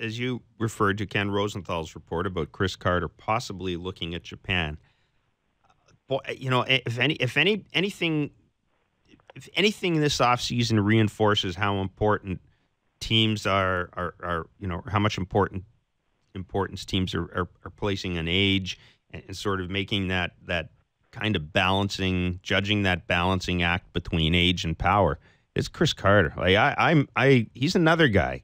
as you referred to Ken Rosenthal's report about Chris Carter possibly looking at Japan. Boy, if anything this offseason reinforces how important teams are how much importance teams are placing on age and sort of making that kind of judging that balancing act between age and power. It's Chris Carter. Like he's another guy.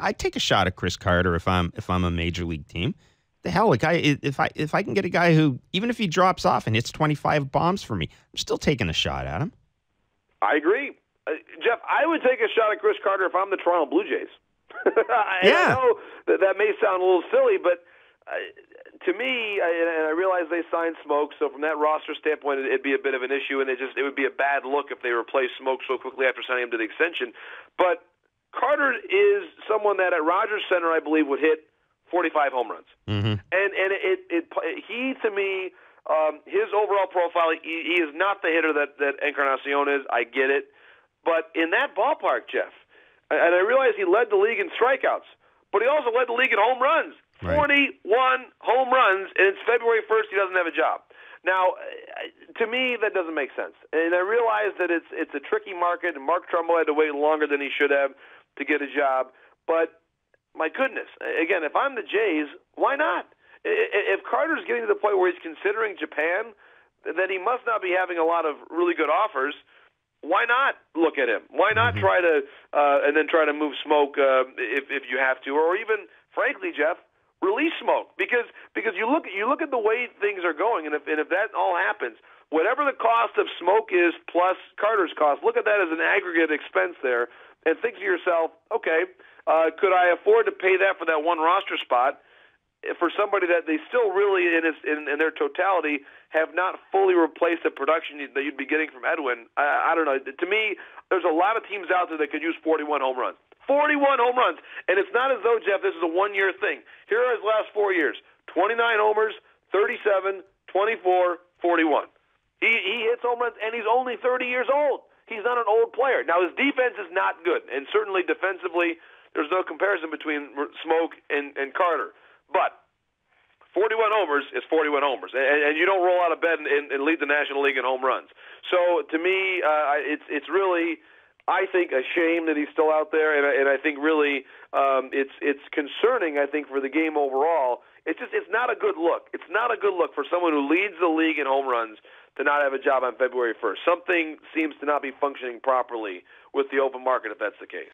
I take a shot at Chris Carter if I'm a major league team. The hell, if I can get a guy who, even if he drops off and hits 25 bombs for me, I'm still taking a shot at him. I agree. Jeff, I would take a shot at Chris Carter if I'm the Toronto Blue Jays. Yeah. I know that may sound a little silly, but to me, and I realize they signed Smoke, so from that roster standpoint, it'd be a bit of an issue, and it would be a bad look if they replaced Smoke so quickly after signing him to the extension. But Carter is someone that at Rogers Center, I believe, would hit 45 home runs. Mm-hmm. And he, to me, his overall profile, he is not the hitter that Encarnacion is. I get it. But in that ballpark, Jeff, and I realize he led the league in strikeouts, but he also led the league in home runs. Right. 41 home runs, and it's February 1st, he doesn't have a job. Now, to me, that doesn't make sense. And I realize that it's a tricky market, and Mark Trumbo had to wait longer than he should have to get a job. But, my goodness, again, if I'm the Jays, why not? If Carter's getting to the point where he's considering Japan, then he must not be having a lot of really good offers. Why not look at him? Why not try to and then try to move Smoke if you have to, or even, frankly, Jeff, release Smoke because you look at the way things are going, and if that all happens, whatever the cost of Smoke is plus Carter's cost, look at that as an aggregate expense there, and think to yourself, okay, could I afford to pay that for that one roster spot? For somebody that they still really, in their totality, have not fully replaced the production that you'd be getting from Edwin. I don't know. To me, there's a lot of teams out there that could use 41 home runs. 41 home runs. And it's not as though, Jeff, this is a one-year thing. Here are his last 4 years. 29 homers, 37, 24, 41. He hits home runs, and he's only 30 years old. He's not an old player. Now, his defense is not good, and certainly defensively, there's no comparison between Smoke and Carter. But 41 homers is 41 homers, and you don't roll out of bed and lead the National League in home runs. So to me, it's really, I think, a shame that he's still out there, and I think really it's concerning. I think for the game overall, it's not a good look. It's not a good look for someone who leads the league in home runs to not have a job on February 1st. Something seems to not be functioning properly with the open market if that's the case.